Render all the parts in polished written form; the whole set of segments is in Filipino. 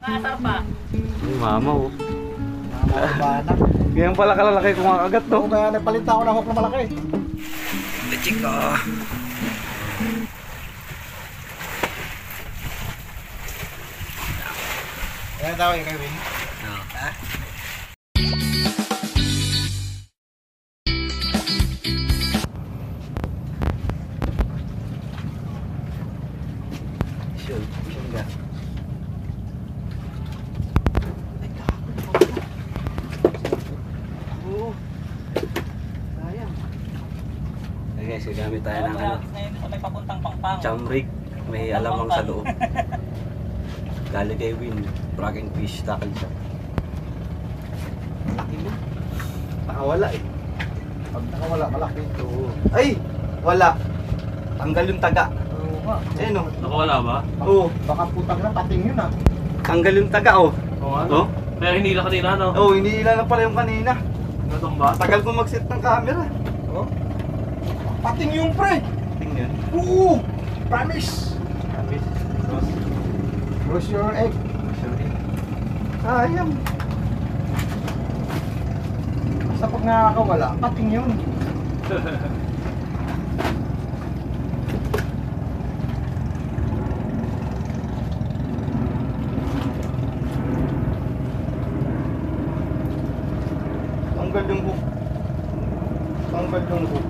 Maasar pa. Ay, mama oh. Banak. Ganyan pala kalalaki kumakagat to. Oo, kaya nagpalit ako ng hook na malaki. Chico. Kaya tawag kayo, Win. Ha? Siyang ga. Oo. Sayang. Okay guys, gagamit tayo ng ano. May papuntang pangpang. Chum rig. May alamang sa loob. Galing kay Win. Bragging fish tackle siya. Laki mo. Nakawala eh. Pag nakawala, malaki. Oo. Ay! Wala. Tanggal yung taga. Oo nga. Ayun oh. Nakawala ba? Oo. Baka putang na, pating yun ah. Tanggal yung taga oh. Oo nga. Oh? Kaya hinila kanina, no? Oo, hinihila na pala yung kanina. Natumba? Tagal ko mag-set ng camera. Oh. Pating yung pre. Tingnan. Oo! Promise! Tapos, Cross your egg. sorry. Sayang. Basta pag nakakawala, pating yun. Tanggal yung hook. Tanggal yung hook.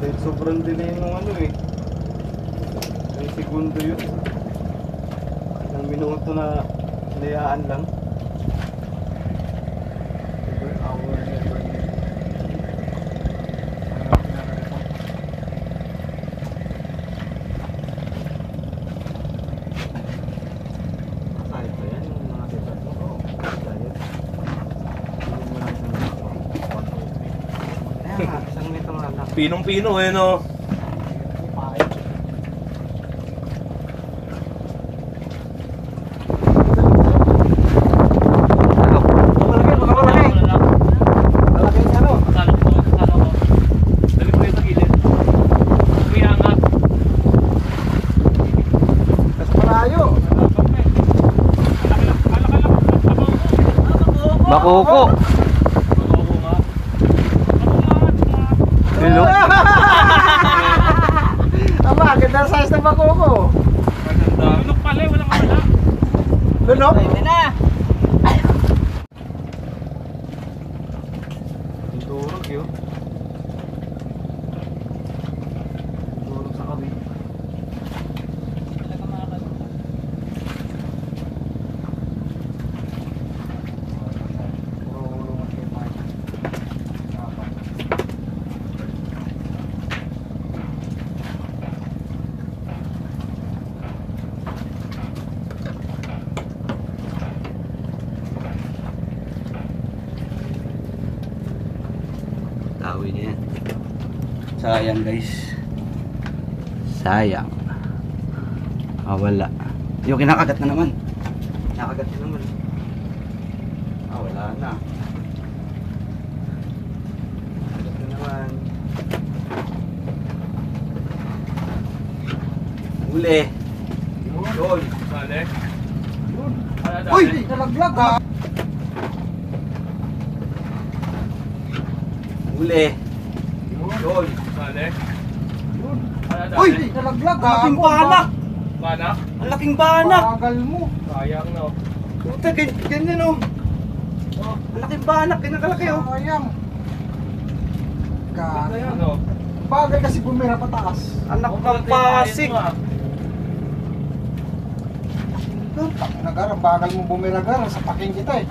Dahil sobrang delay nung ano eh. Ang segundo yun. Ilang minuto na layaan lang. Never hour, never minute. Kahit ba yan yung mga setup mo? Oo. Dahil. Hindi mo lang isang nakakuha. Ayan nga, isang metro nga lang. Pinong-pino eh, no? Malaki yung ano? Kasalo ko. Dali ko yung sa gilid. May angat. Kasi malayo. Bakoko! Oo nga. Hello? Aba, ganda size ng bakoko. Maganda. Lunok pala eh, walang wala. Lunok? Pwede na. Yung turog yun. Turog sa kami. Talaga mga kalungkot. Tawi niya yan. Sayang guys. Sayang. Wala. Yung kinakagat na naman. Kinakagat na naman. Wala na. Kinakagat na naman. Uli. Yun. Sali. Uy! Nalaglag ha! Uli. Yun. Sali. Uy! Nalaglag ha! Ang laking banak! Banak? Ang laking banak! Bagal mo! Sayang, no? Puta, ganyan oh. Ang laking banak, kinakalaki oh. Sayang! Ganda yan, no? Bagay kasi bumira pataas. Anak ng pasig. Nagar, bagal mo bumira gar, sa paking kita eh.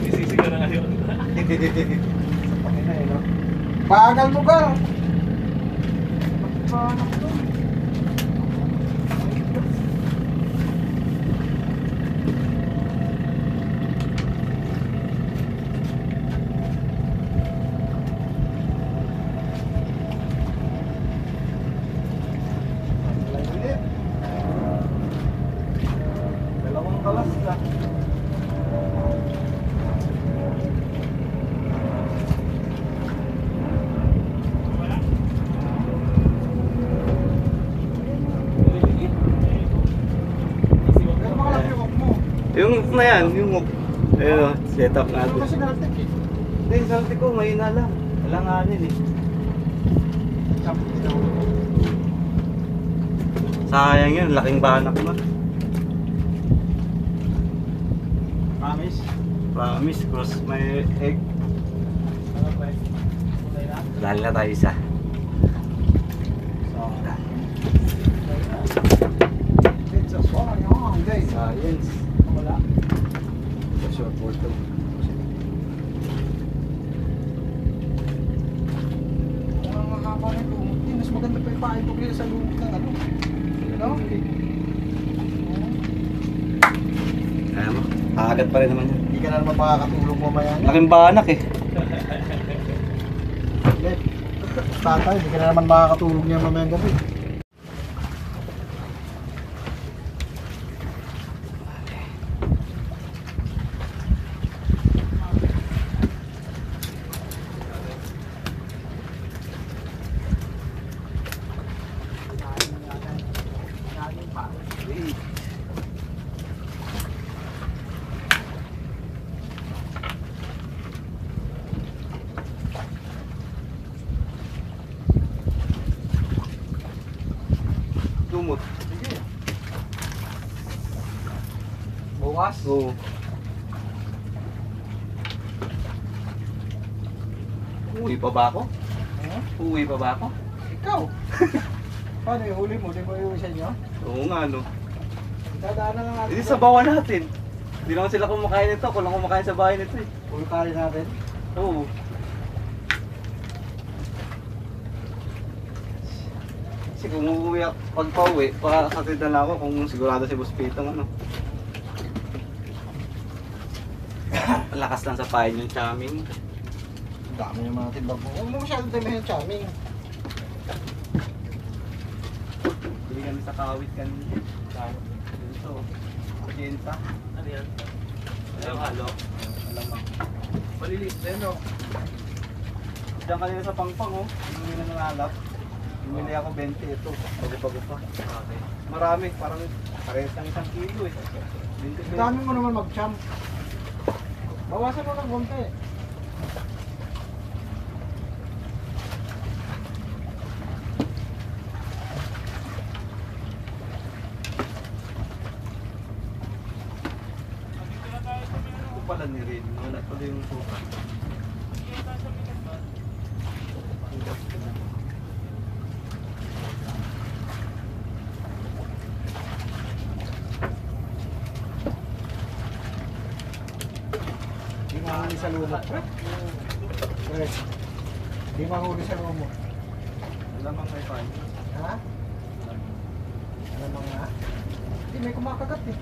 Isisi ka na ngayon. Sa paking na eh, no? Bagal mo gar! Bagal to. Dalawang kalas na. Yung hook na yan, yung hook. Ayun o, set up Ano natin. kasi narating eh? Hindi, sabi ko, mahina lang. Alanganin eh. Sayang yun, laking banak mo. Promise? Promise, cross may egg. Ano ba eh? Kulay na? Dali na tayo isa. So, it's a swan yarn, guys. Science. Wala. Short board to. Ang mahaba na ito. Mas maganda pa ipain ko kaya sa lumot ng ano. No? Kaya mo, kaagad pa rin naman yan. Hindi ka na naman makakatulog mamaya. Laking banak eh. Tatay, hindi ka na naman makakatulog niya mamayang gabi. Lumot. Sige. Bukas? Oo. Uwi pa ba ako? Huh? Uwi pa ba ako? Ikaw? Paano yung huli mo? Di ba yung sa inyo? Oo nga no. Dadaan na lang natin. Hindi sa bawa natin. Hindi naman sila kumakain nito. Ako lang kumakain sa bahay nito eh. Pulukarin natin. Oo. Kasi kung uuwi ako, pag pauwi, pakakatid na lang ako kung sigurado si Boss Pitong ano. Lakas lang sa pain yung chaming. Ang dami yung mga timbang mo. Huwag mo masyadong damihan yung chaming. Bili kami sa kawit kanina. Dito. Agenta. Ano yan? Alam halo. Alam. Malilit na yun, no? Diyan kanina sa pangpang oh. Hindi na nangalap. Bumili ako 20 ito. Bago-bago pa. Okay. Marami. Parang parehas ng 1 kilo eh. 20 Ang dami mo naman mag-champ. Bawasan mo ng konti. Ito pala ni Rin. Wala pala yung suka. Di mahuli sa lumot. Yes. Di mahuli sa lumot. Alam ang may pain. Ha? Ano mga? Hindi, may kumakagat eh.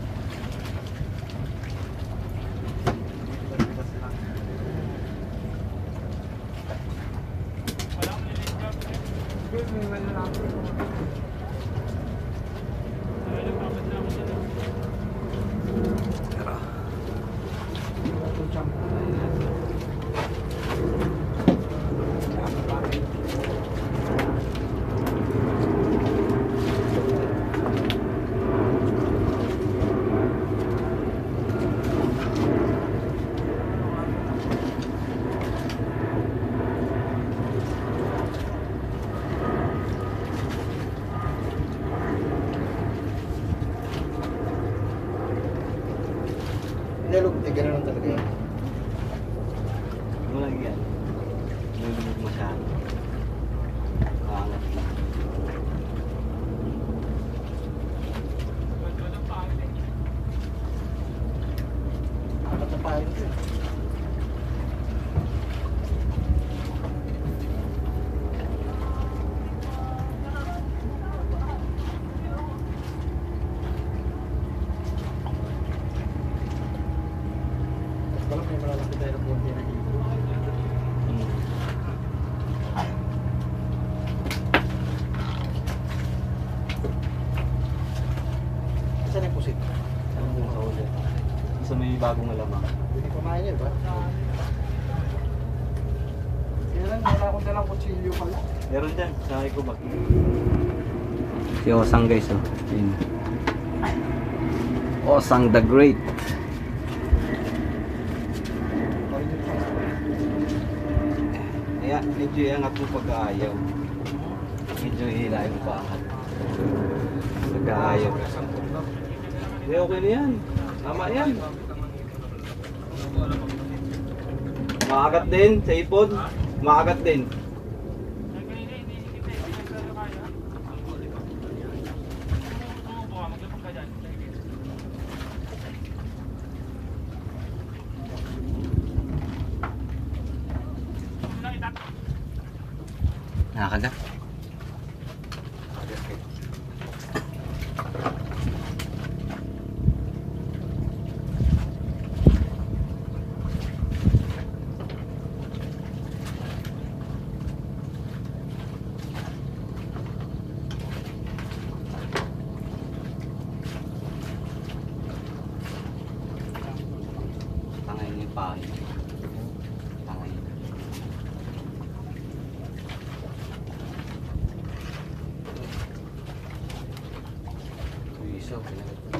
Hindi, may wala lang. Tara. Yung champ. Nilog, eh, ganun lang talaga yan. Walang yan. Nilulog masyado. Angat lang. Apat na pahin ko eh. Wala, may malalaki tayo ng konti na dito. Saan yung pusit? Ang mura ulit. Isa may bagong alamang. Hindi kumain yun ba? Kaya lang, wala akong dalang kutsilyo pala. Meron dyan, sa ko ba? Si Osang guys oh. Yun. Osang the Great. Medyo iangat mo pag-aayaw. Medyo hila yung pahat. Pag-aayaw. Hindi, okay na yan. Tama yan. Maagat din sa ipod. Maagat din. Nakakagat. Tangay niya yung pangin. Tangay niya. Isaw, kinagat ko.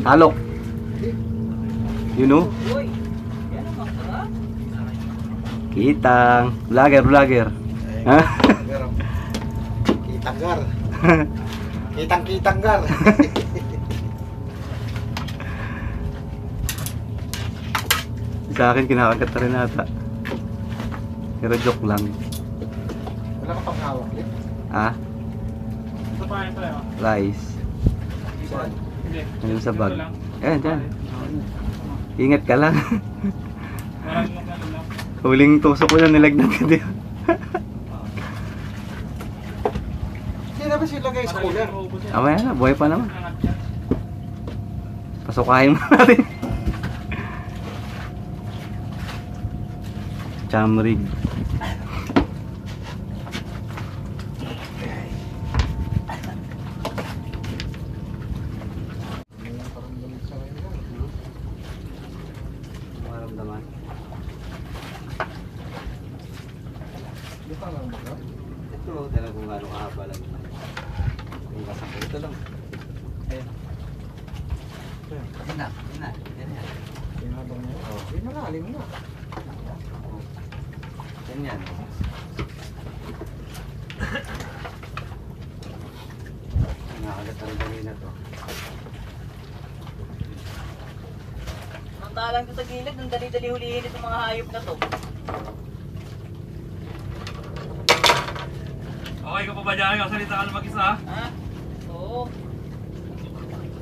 Talok. You know? Kitang. Vlogger. Ha? Kitanggar. Kitang-kitanggar. Sa akin kinakagat na rin ata. Pero joke lang. Wala ka pang hawak, Lip. Ah, Ito pa, ito yun. rice. Saan? Hindi. Ayun sa bag. Ito lang. Ayan, dyan. Ingat ka lang. Maraming ano lang. Huling tusok ko na nilagnat ka din. Hindi na ba sila guys sa cooler? Amaya na, buhay pa naman. Pasukahin mo natin. Chamrig. Parang galit sa akin yan. Maramdaman. Di pa lang ba? Ito, talaga kung gaano kahaba lang. Yung kasako, ito lang. Ayan. Yan na, yan na. Yan yan. Pinabang niya. Oo. Hindi malalim na. Yan yan. Nakakagat na rin kanina to. Samantalang ko sa gilid, ang dali-dali hulihin itong mga hayop na to. Okay ka pa ba dyan? Salita ka na mag-isa? Ha? Oo.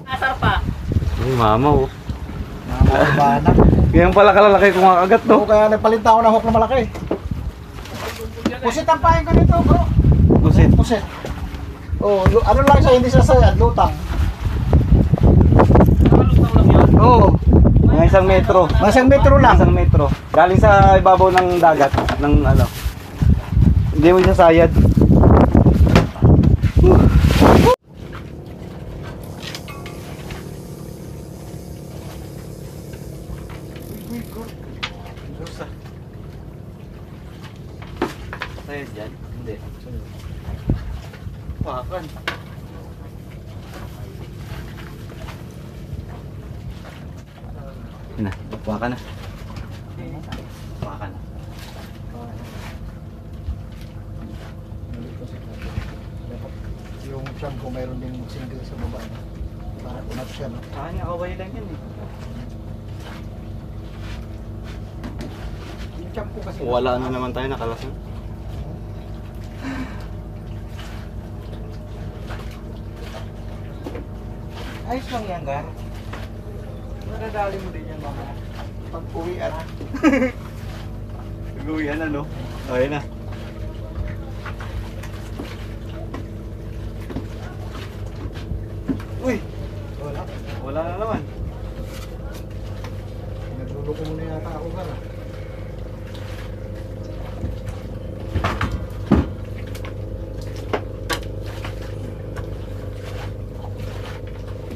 Asar pa. Ay, mama oh. Nakakabanak. Ganyan pala kalalaki kumakagat Oo, no? kaya nagpalit ako ng hook na malaki. Pusit ang pahin ko nito, bro. Busit. Pusit. Oh, ano lang siya, hindi siya sayad, lutang. Nakalutang lang yun. Oo. Mga 1 metro. Mga 1 metro lang. 1 metro. Galing sa ibabaw ng dagat. Ng ano. Hindi mo siya sayad. Sayad yan? Hindi. Pakan. Yun na, kuha ka na. Kuha ka na. Dapat yung tiyan ko mayroon din single sa baba. Para unat siya, no? Kanya, kaway lang yan eh. Yung tiyan ko kasi... Wala na naman tayo nakalasing. Ayos lang yan, Gar. Nadadali mo din yan, mama. Pag-uwian. Nag-uwihan na no? Okay na. Uy! Wala. Wala na naman. Nagluloko muna yata ako, Gar.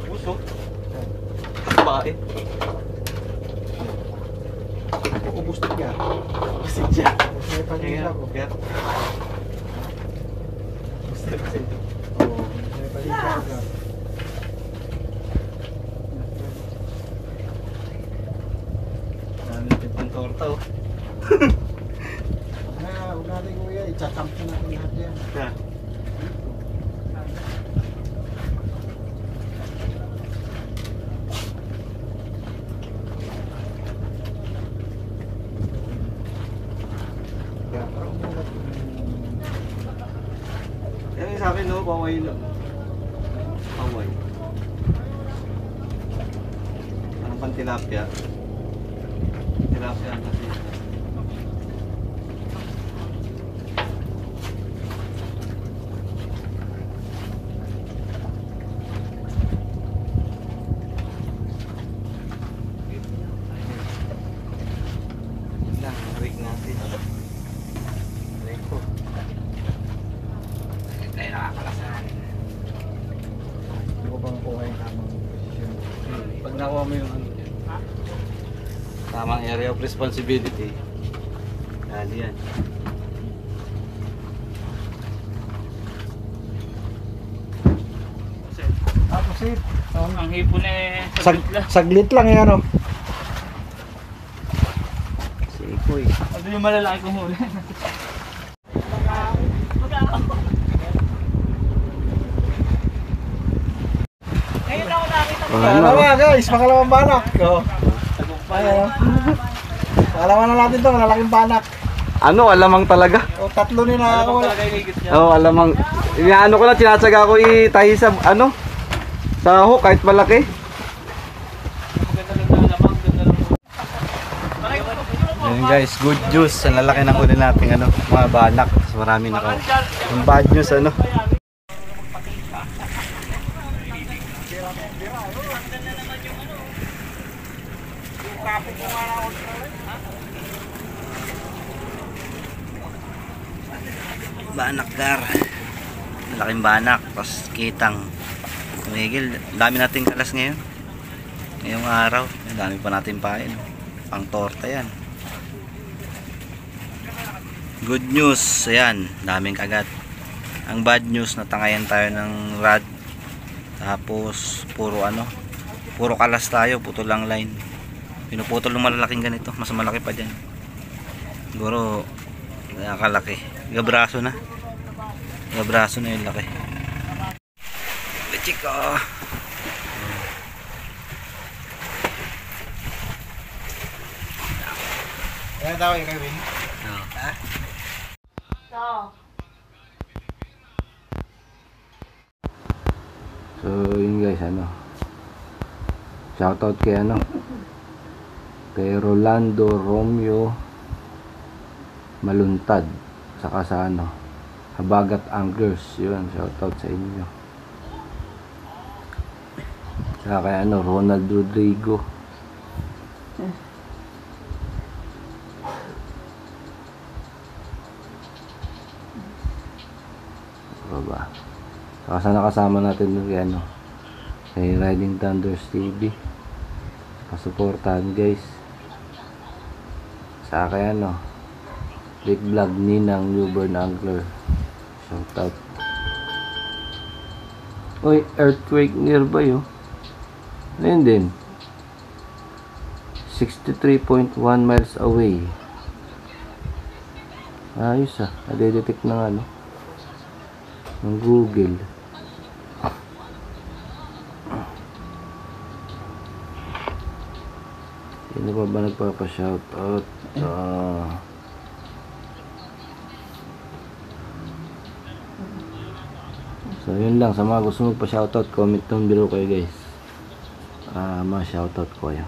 Puso. Bae. Ubus na yan. Kasi siya. Ubus na yan. hirap ukyat. Gusto kasi. Oo, may balikan ka. Dami ng torta oh. Huwag natin kuya, i-champ natin lahat yan. Yeah. Kaya parang mulat Yan yung sa akin no, paway no. Paway. Anong pang tilapia? Tilapia kasi. Yun lang, rig natin. Rig ko. Tayo nakakalasan. Hindi ko bang kuha yung tamang posisyon. Pag nakuha mo yung ano dyan, tamang area of responsibility, dali yan. Tapos eh, Ang hipon eh, saglit lang yan ano. Sikoy. Ano yung malalaki kong huli? Ngayon ako nakita mo. Pangalawa guys, pangalawang banak. Oh. Ayan. Pangalawa na natin to, malalaking banak. Ano, alamang talaga. O, tatlo ni Ano nakakawa. talaga yung higit niya? Oo, alamang. Inaano ko lang, tinatsaga ko itahi sa, ano, sa hook, kahit malaki. Maganda lang na lamang, ganda lang. Ayun guys, good juice. Ang lalaki ng huli natin, ano, mga banak. So, marami na ko. Yung bad news, ano. Banak dar. Malaking banak, tapos kitang tumigil. Dami nating kalas ngayon. Ngayong araw, dami pa natin pain. Pang torta yan. Good news, ayan, daming kagat. Ang bad news, natangayan tayo ng rod. Tapos puro ano, puro kalas tayo, putol lang line. Pinuputol ng malalaking ganito, mas malaki pa dyan. Siguro nakakalaki. Gabraso na. Gabraso na yung laki. Chico. Ayan tawag yung Kevin. So yun guys, ano, shoutout kay ano, kay Rolando Romeo Maluntad, saka sa ano, Habagat Anglers, yun, shoutout sa inyo. Saka kay ano, Ronald Rodrigo. Ba? Saka sana kasama natin dun kay ano, kay Riding Thunders TV. Pasuportahan guys. Saka kay ano, Rick Vlog Ninang Newborn Angler. Shout out. Uy, earthquake nearby oh. Ayun din. 63.1 miles away. Ayos ah, nadedetect ng ano, ng Google. Sino pa ba nagpapa-shoutout? So yun lang, sa mga gusto magpa-shoutout, comment down below kayo guys. Ma-shoutout ko kayo.